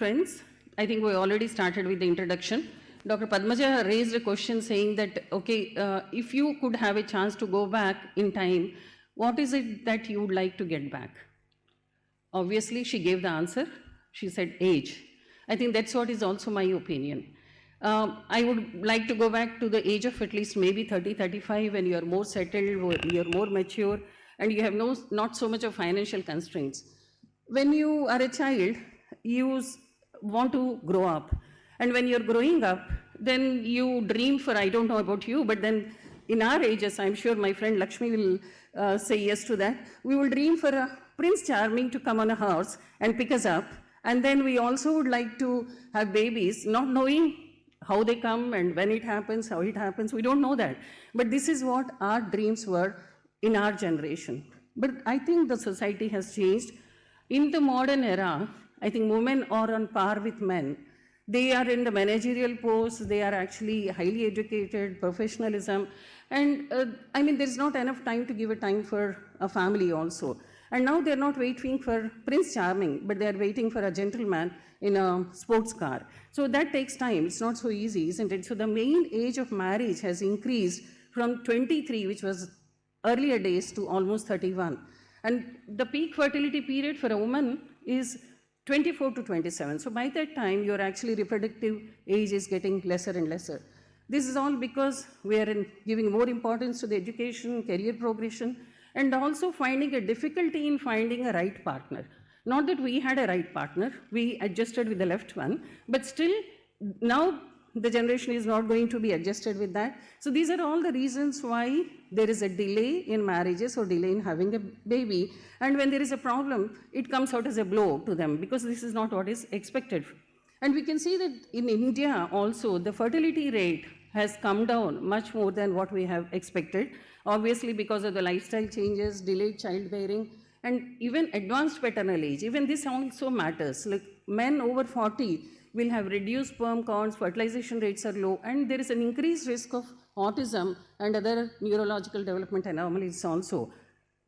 Friends, I think we already started with the introduction. Dr. Padmaja raised a question saying that, okay, if you could have a chance to go back in time, what is it that you would like to get back? Obviously, she gave the answer. She said age. I think that's what is also my opinion. I would like to go back to the age of at least maybe 30, 35 when you're more settled, you're more mature, and you have not so much of financial constraints. When you are a child, you want to grow up. And when you're growing up, then you dream for, I don't know about you, but then in our ages, I'm sure my friend Lakshmi will say yes to that, we will dream for a Prince Charming to come on a horse and pick us up. And then we also would like to have babies, not knowing how they come and when it happens, how it happens, we don't know that. But this is what our dreams were in our generation. But I think the society has changed. In the modern era, I think women are on par with men. They are in the managerial posts, they are actually highly educated, professionalism, and I mean, there's not enough time to give a time for a family also. And now they're not waiting for Prince Charming, but they're waiting for a gentleman in a sports car. So that takes time, it's not so easy, isn't it? So the main age of marriage has increased from 23, which was earlier days, to almost 31. And the peak fertility period for a woman is 24 to 27. So by that time, your actually reproductive age is getting lesser and lesser. This is all because we are giving more importance to the education, career progression, and also finding a difficulty in finding a right partner. Not that we had a right partner, we adjusted with the left one, but still now the generation is not going to be adjusted with that. So these are all the reasons why there is a delay in marriages or delay in having a baby. And when there is a problem, it comes out as a blow to them because this is not what is expected. And we can see that in India also, the fertility rate has come down much more than what we have expected. Obviously because of the lifestyle changes, delayed childbearing, and even advanced paternal age. Even this also matters. Like men over 40 will have reduced sperm counts, fertilization rates are low, and there is an increased risk of autism and other neurological development anomalies also.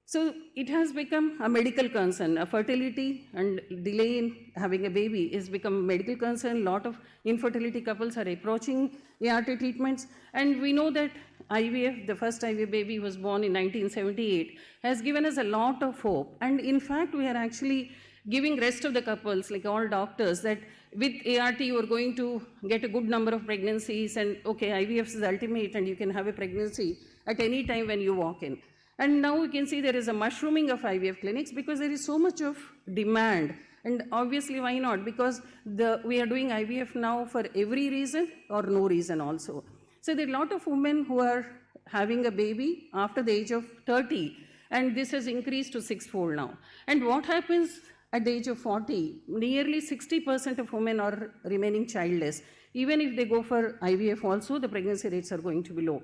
So it has become a medical concern. A fertility and delay in having a baby is become a medical concern. A lot of infertility couples are approaching ART treatments, and we know that IVF, the first IVF baby was born in 1978, has given us a lot of hope. And in fact, we are actually giving rest of the couples, like all doctors, that with ART you are going to get a good number of pregnancies, and okay, IVF is the ultimate and you can have a pregnancy at any time when you walk in. And now we can see there is a mushrooming of IVF clinics because there is so much of demand. And obviously why not? Because we are doing IVF now for every reason or no reason also. So there are a lot of women who are having a baby after the age of 30, and this has increased to 6-fold now. And what happens at the age of 40, nearly 60% of women are remaining childless. Even if they go for IVF also, the pregnancy rates are going to be low.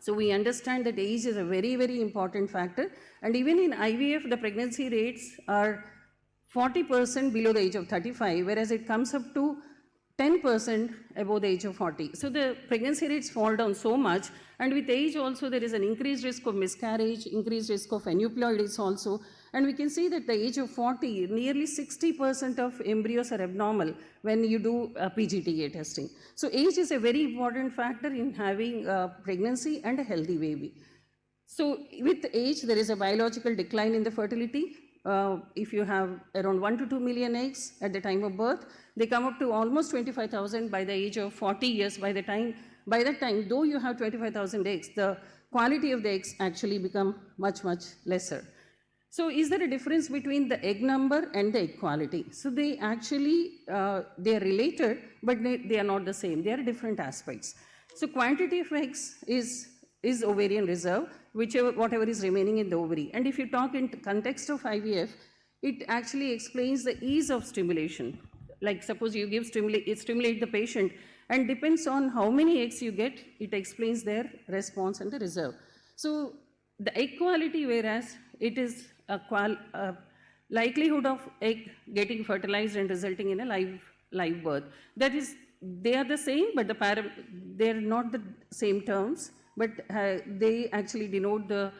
So we understand that age is a very, very important factor. And even in IVF, the pregnancy rates are 40% below the age of 35, whereas it comes up to 10% above the age of 40. So the pregnancy rates fall down so much, and with age also there is an increased risk of miscarriage, increased risk of aneuploidies also, and we can see that the age of 40, nearly 60% of embryos are abnormal when you do PGTA testing. So age is a very important factor in having a pregnancy and a healthy baby. So with age, there is a biological decline in the fertility. If you have around 1 to 2 million eggs at the time of birth, they come up to almost 25,000 by the age of 40 years. By that time, though you have 25,000 eggs, the quality of the eggs actually become much, much lesser. So is there a difference between the egg number and the egg quality? So they actually, they are related, but they are not the same. They are different aspects. So quantity of eggs is ovarian reserve, whatever is remaining in the ovary. And if you talk in context of IVF, it actually explains the ease of stimulation. Like suppose you stimulate the patient, and depends on how many eggs you get, it explains their response and the reserve. So the egg quality, whereas it is a likelihood of egg getting fertilized and resulting in a live birth. That is, they are the same, but they are not the same terms, but they actually denote the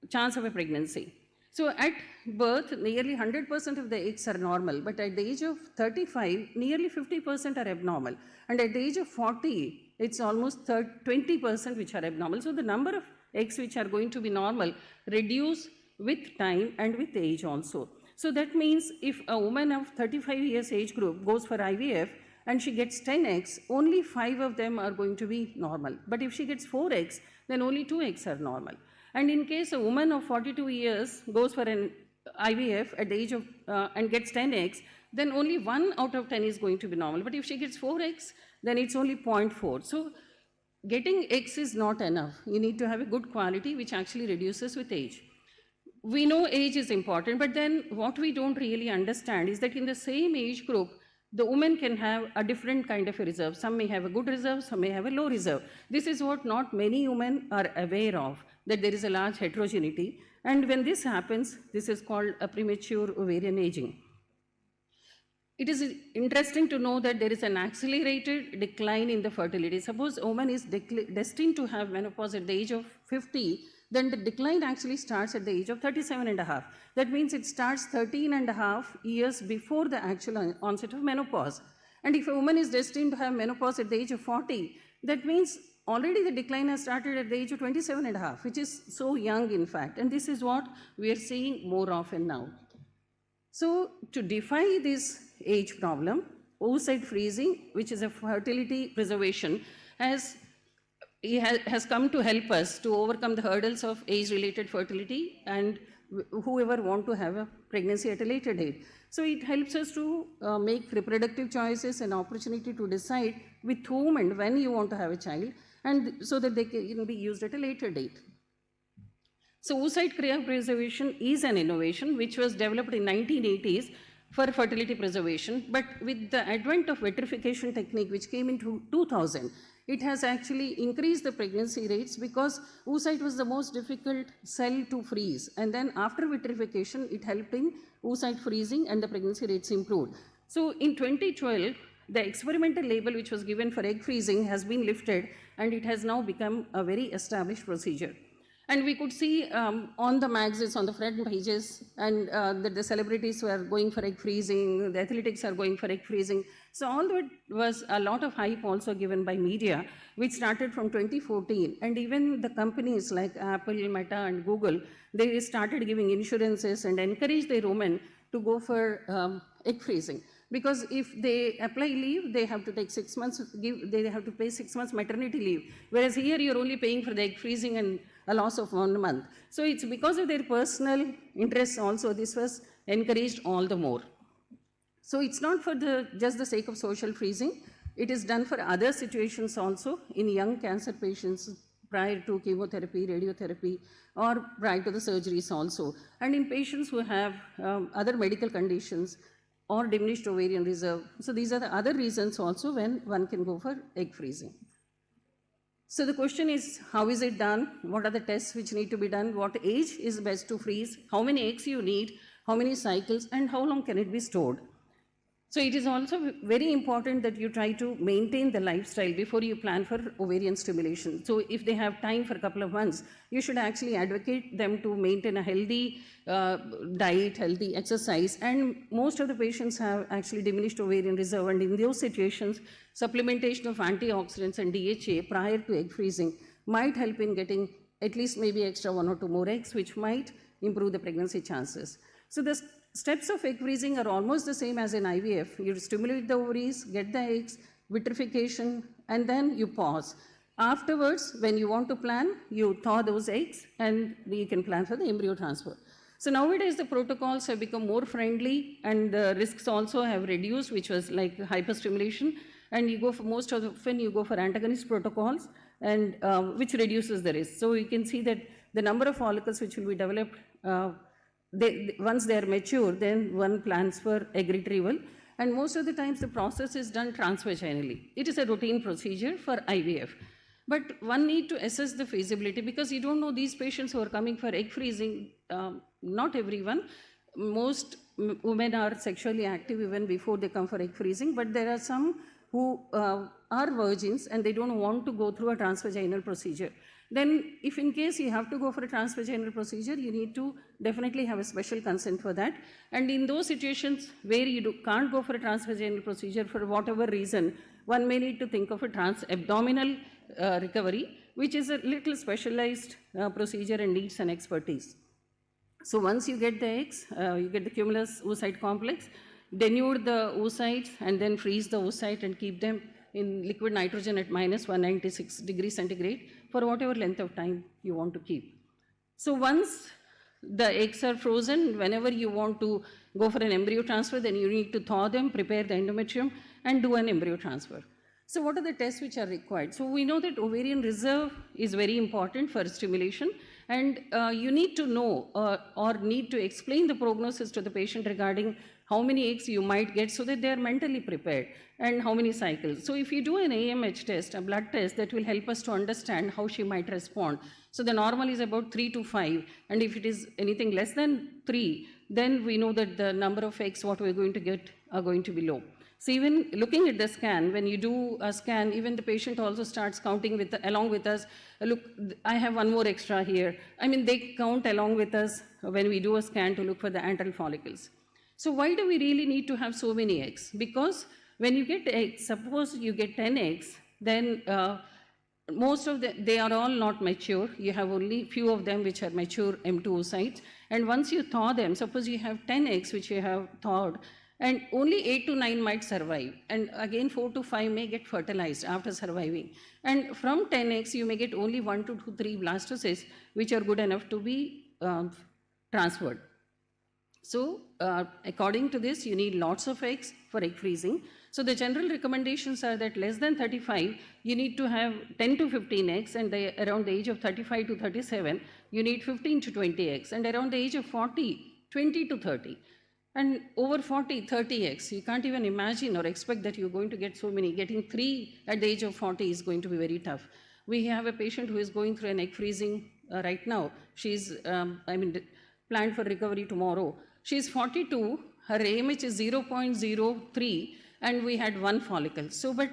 chance of a pregnancy. So at birth, nearly 100% of the eggs are normal, but at the age of 35, nearly 50% are abnormal. And at the age of 40, it's almost 20% which are abnormal. So the number of eggs which are going to be normal reduce with time and with age also. So that means if a woman of 35 years age group goes for IVF and she gets 10 eggs, only 5 of them are going to be normal. But if she gets 4 eggs, then only 2 eggs are normal. And in case a woman of 42 years goes for an IVF at the age of and gets 10 eggs, then only 1 out of 10 is going to be normal. But if she gets 4 eggs, then it's only 0.4. So getting eggs is not enough. You need to have a good quality, which actually reduces with age. We know age is important, but then what we don't really understand is that in the same age group, the woman can have a different kind of a reserve. Some may have a good reserve, some may have a low reserve. This is what not many women are aware of, that there is a large heterogeneity. And when this happens, this is called a premature ovarian aging. It is interesting to know that there is an accelerated decline in the fertility. Suppose a woman is destined to have menopause at the age of 50, then the decline actually starts at the age of 37 and a half. That means it starts 13 and a half years before the actual onset of menopause. And if a woman is destined to have menopause at the age of 40, that means already the decline has started at the age of 27 and a half, which is so young in fact. And this is what we are seeing more often now. So to defy this age problem, oocyte freezing, which is a fertility preservation, has come to help us to overcome the hurdles of age-related fertility and whoever want to have a pregnancy at a later date. So it helps us to make reproductive choices and opportunity to decide with whom and when you want to have a child, and so that they can be used at a later date. So oocyte cryopreservation is an innovation which was developed in 1980s for fertility preservation, but with the advent of vitrification technique which came into 2000, it has actually increased the pregnancy rates because oocyte was the most difficult cell to freeze. And then after vitrification, it helped in oocyte freezing and the pregnancy rates improved. So in 2012, the experimental label which was given for egg freezing has been lifted and it has now become a very established procedure. And we could see on the magazines, on the front pages, and that the celebrities were going for egg freezing, the athletics are going for egg freezing. So all that was a lot of hype also given by media, which started from 2014. And even the companies like Apple, Meta, and Google, they started giving insurances and encouraged their women to go for egg freezing. Because if they apply leave, they have to take 6 months, they have to pay 6 months maternity leave. Whereas here you're only paying for the egg freezing and a loss of 1 month. So it's because of their personal interests also, this was encouraged all the more. So it's not for just the sake of social freezing. It is done for other situations also in young cancer patients prior to chemotherapy, radiotherapy, or prior to the surgeries also. And in patients who have other medical conditions or diminished ovarian reserve. So these are the other reasons also when one can go for egg freezing. So the question is, how is it done? What are the tests which need to be done? What age is best to freeze? How many eggs you need? How many cycles? And how long can it be stored? So it is also very important that you try to maintain the lifestyle before you plan for ovarian stimulation. So if they have time for a couple of months, you should actually advocate them to maintain a healthy diet, healthy exercise. And most of the patients have actually diminished ovarian reserve. And in those situations, supplementation of antioxidants and DHA prior to egg freezing might help in getting at least maybe extra 1 or 2 more eggs, which might improve the pregnancy chances. So the steps of egg freezing are almost the same as in IVF. You stimulate the ovaries, get the eggs, vitrification, and then you pause. Afterwards, when you want to plan, you thaw those eggs and you can plan for the embryo transfer. So nowadays the protocols have become more friendly and the risks also have reduced, which was like hyperstimulation. And you go for most often you go for antagonist protocols, and which reduces the risk. So you can see that the number of follicles which will be developed once they are mature, then one plans for egg retrieval. And most of the times the process is done transvaginally. It is a routine procedure for IVF. But one need to assess the feasibility because you don't know these patients who are coming for egg freezing, not everyone. Most women are sexually active even before they come for egg freezing, but there are some who are virgins and they don't want to go through a transvaginal procedure. then if in case you have to go for a transvaginal procedure, you need to definitely have a special consent for that. And in those situations where you can't go for a transvaginal procedure for whatever reason, one may need to think of a trans-abdominal recovery, which is a little specialized procedure and needs an expertise. So once you get the eggs, you get the cumulus oocyte complex, denude the oocytes and then freeze the oocyte and keep them in liquid nitrogen at minus 196 degrees centigrade for whatever length of time you want to keep. So once the eggs are frozen, whenever you want to go for an embryo transfer, then you need to thaw them, prepare the endometrium and do an embryo transfer. So what are the tests which are required? So we know that ovarian reserve is very important for stimulation, and you need to know or need to explain the prognosis to the patient regarding how many eggs you might get so that they are mentally prepared, and how many cycles. So if you do an AMH test, a blood test, that will help us to understand how she might respond. So the normal is about 3 to 5, and if it is anything less than 3, then we know that the number of eggs what we're going to get are going to be low. So even looking at the scan, when you do a scan, even the patient also starts counting along with us. Look, I have one more extra here. I mean, they count along with us when we do a scan to look for the antral follicles. So why do we really need to have so many eggs? Because when you get eggs, suppose you get 10 eggs, then most of they are all not mature. You have only few of them which are mature M2 oocytes. And once you thaw them, suppose you have 10 eggs which you have thawed, and only 8 to 9 might survive. And again, 4 to 5 may get fertilized after surviving. And from 10 eggs, you may get only 1 to 3 blastocysts, which are good enough to be transferred. So according to this, you need lots of eggs for egg freezing. So the general recommendations are that less than 35, you need to have 10 to 15 eggs, and around the age of 35 to 37, you need 15 to 20 eggs, and around the age of 40, 20 to 30. And over 40, 30 eggs, you can't even imagine or expect that you're going to get so many. Getting 3 at the age of 40 is going to be very tough. We have a patient who is going through an egg freezing right now. She's, planned for recovery tomorrow. She's 42, her AMH is 0.03, and we had 1 follicle. So, but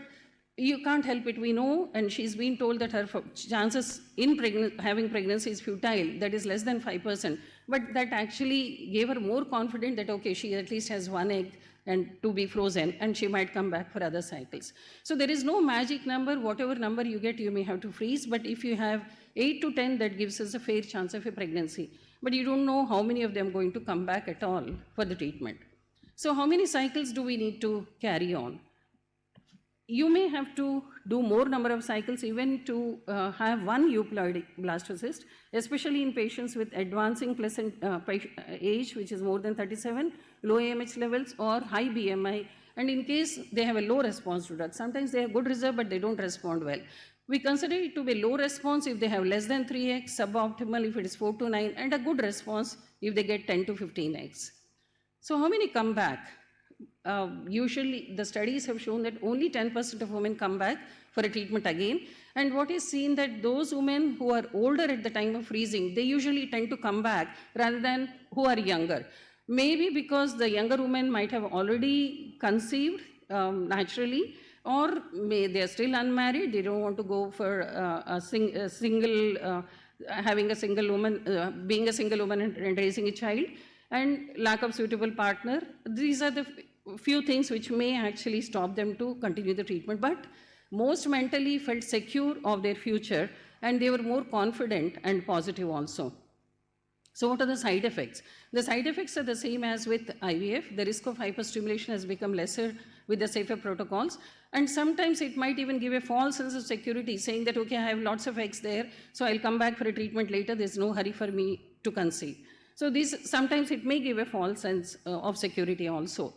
you can't help it, we know, and she's been told that her chances in having pregnancy is futile, that is less than 5%, but that actually gave her more confidence that, okay, she at least has 1 egg and to be frozen, and she might come back for other cycles. So there is no magic number. Whatever number you get, you may have to freeze, but if you have 8 to 10, that gives us a fair chance of a pregnancy. But you don't know how many of them are going to come back at all for the treatment. So how many cycles do we need to carry on? You may have to do more number of cycles even to have 1 euploid blastocyst, especially in patients with advancing age, which is more than 37, low AMH levels or high BMI, and in case they have a low response to drugs. Sometimes they have good reserve, but they don't respond well. We consider it to be low response if they have less than 3x, suboptimal if it is 4 to 9, and a good response if they get 10 to 15x. So how many come back? Usually the studies have shown that only 10% of women come back for a treatment again. And what is seen that those women who are older at the time of freezing, they usually tend to come back rather than who are younger. Maybe because the younger women might have already conceived naturally, or they are still unmarried, they don't want to go for having a single woman, being a single woman and raising a child, and lack of suitable partner. These are the few things which may actually stop them to continue the treatment, but most mentally felt secure of their future, and they were more confident and positive also. So what are the side effects? The side effects are the same as with IVF. The risk of hyperstimulation has become lesser with the safer protocols, and sometimes it might even give a false sense of security, saying that, okay, I have lots of eggs there, so I'll come back for a treatment later, there's no hurry for me to conceive. So sometimes it may give a false sense of security also.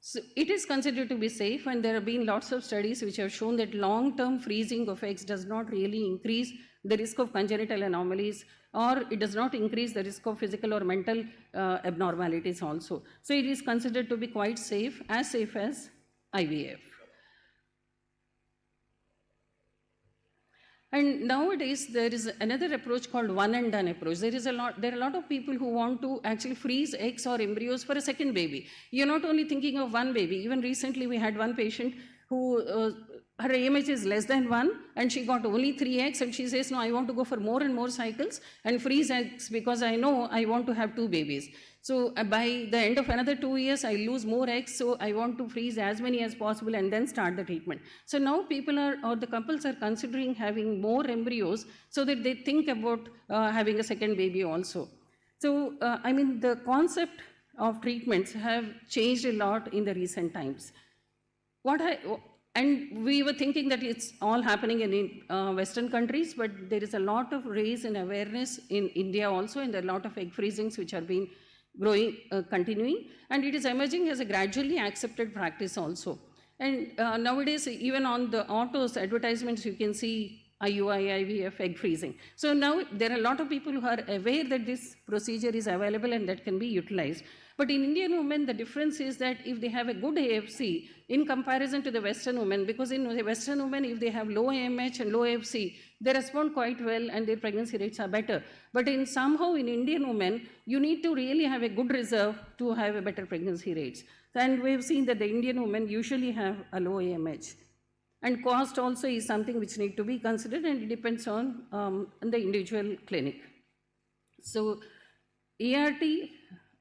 So it is considered to be safe, and there have been lots of studies which have shown that long-term freezing of eggs does not really increase the risk of congenital anomalies, or it does not increase the risk of physical or mental abnormalities also. So it is considered to be quite safe as IVF. And nowadays there is another approach called one and done approach. There are a lot of people who want to actually freeze eggs or embryos for a second baby. You're not only thinking of one baby. Even recently we had one patient who her AMH is less than 1 and she got only 3 eggs, and she says, no, I want to go for more and more cycles and freeze eggs because I know I want to have 2 babies. So by the end of another 2 years, I lose more eggs, so I want to freeze as many as possible and then start the treatment. So now people are, or the couples are considering having more embryos so that they think about having a second baby also. So, I mean, the concept of treatments have changed a lot in the recent times. And we were thinking that it's all happening in Western countries, but there is a lot of raise in awareness in India also, and there are a lot of egg freezings which are being growing, continuing, and it is emerging as a gradually accepted practice also. And nowadays, even on the autos advertisements, you can see IUI, IVF, egg freezing. So now there are a lot of people who are aware that this procedure is available and that can be utilized. But in Indian women, the difference is that if they have a good AFC in comparison to the Western women, because in the Western women, if they have low AMH and low AFC, they respond quite well and their pregnancy rates are better. But somehow in Indian women, you need to really have a good reserve to have a better pregnancy rates. And we've seen that the Indian women usually have a low AMH. And cost also is something which need to be considered, and it depends on the individual clinic. So ERT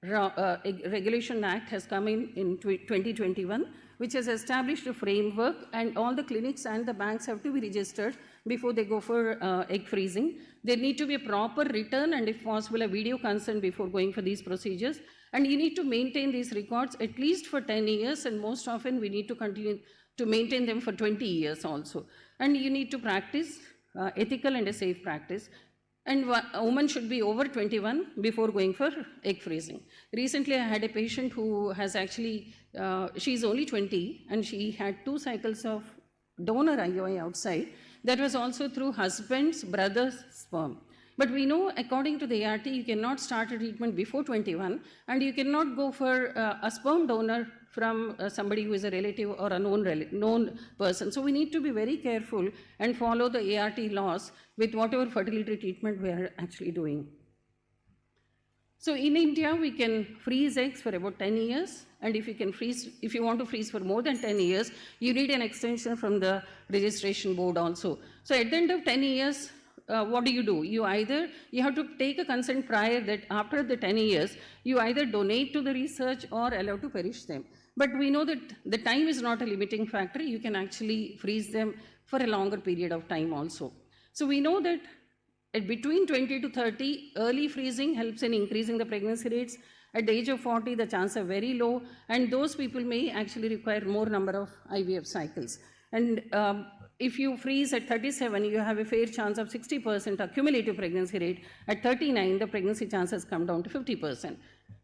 Regulation Act has come in 2021, which has established a framework, and all the clinics and the banks have to be registered before they go for egg freezing. There need to be a proper return and, if possible, a video consent before going for these procedures. And you need to maintain these records at least for 10 years, and most often we need to continue to maintain them for 20 years also. And you need to practice ethical and a safe practice. And a woman should be over 21 before going for egg freezing. Recently, I had a patient who has actually, she's only 20, and she had 2 cycles of donor IUI outside. That was also through husband's brother's sperm. But we know, according to the ART, you cannot start a treatment before 21, and you cannot go for a sperm donor from somebody who is a relative or a known person. So we need to be very careful and follow the ART laws with whatever fertility treatment we are actually doing. So in India, we can freeze eggs for about 10 years. And if you want to freeze for more than 10 years, you need an extension from the registration board also. So at the end of 10 years, what do? You have to take a consent prior that after the 10 years, you either donate to the research or allow to perish them. But we know that the time is not a limiting factor. You can actually freeze them for a longer period of time also. So we know that at between 20 to 30, early freezing helps in increasing the pregnancy rates. At the age of 40, the chances are very low, and those people may actually require more number of IVF cycles. And if you freeze at 37, you have a fair chance of 60% accumulative pregnancy rate. At 39, the pregnancy chances come down to 50%.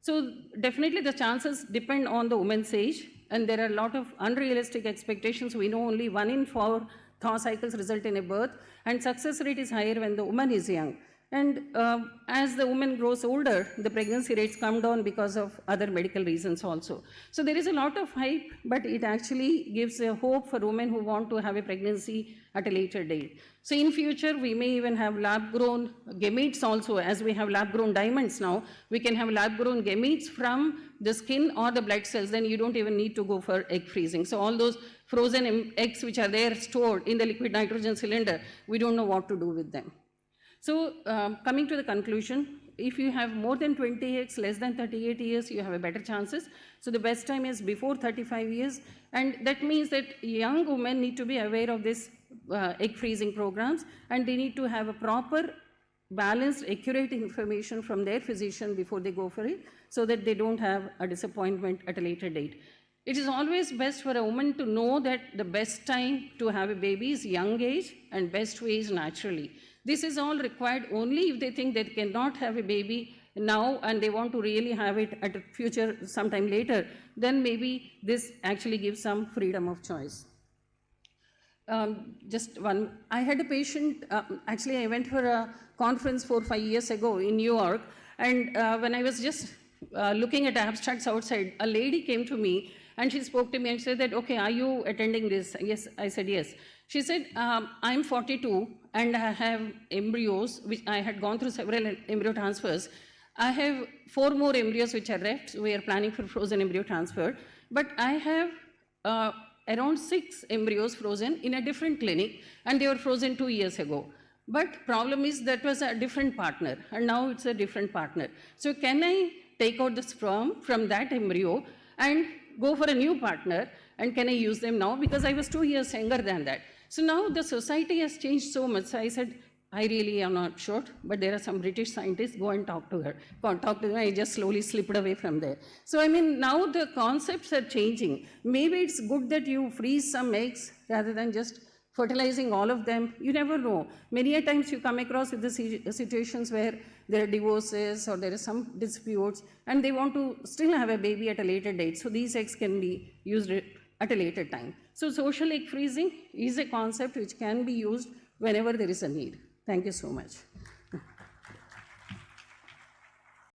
So definitely the chances depend on the woman's age, and there are a lot of unrealistic expectations. We know only 1 in 4 thaw cycles result in a birth, and success rate is higher when the woman is young. And as the woman grows older, the pregnancy rates come down because of other medical reasons also. So there is a lot of hype, but it actually gives a hope for women who want to have a pregnancy at a later date. So in future, we may even have lab-grown gametes also. As we have lab-grown diamonds now, we can have lab-grown gametes from the skin or the blood cells. Then you don't even need to go for egg freezing. So all those frozen eggs which are there stored in the liquid nitrogen cylinder, we don't know what to do with them. So coming to the conclusion, if you have more than 20 eggs, less than 38 years, you have a better chances. So the best time is before 35 years. And that means that young women need to be aware of this egg freezing programs, and they need to have a proper, balanced, accurate information from their physician before they go for it, so that they don't have a disappointment at a later date. It is always best for a woman to know that the best time to have a baby is young age, and best way is naturally. This is all required only if they think they cannot have a baby now and they want to really have it at a future sometime later. Then maybe this actually gives some freedom of choice. I had a patient, actually I went for a conference 4 or 5 years ago in New York, and when I was just looking at abstracts outside, a lady came to me and she spoke to me and said that, okay, are you attending this? Yes, I said yes. She said, I'm 42 and I have embryos, which I had gone through several embryo transfers. I have 4 more embryos which are left. We are planning for frozen embryo transfer. But I have around 6 embryos frozen in a different clinic, and they were frozen 2 years ago. But problem is that was a different partner, and now it's a different partner. So can I take out the sperm from that embryo and go for a new partner, and can I use them now? Because I was 2 years younger than that. So now the society has changed so much. So I said, I really am not sure, but there are some British scientists, go and talk to her. Go and talk to them. I just slowly slipped away from there. So I mean, now the concepts are changing. Maybe it's good that you freeze some eggs rather than just fertilizing all of them. You never know. Many a times you come across with the situations where there are divorces or there are some disputes, and they want to still have a baby at a later date. So these eggs can be used at a later time. So social egg freezing is a concept which can be used whenever there is a need. Thank you so much.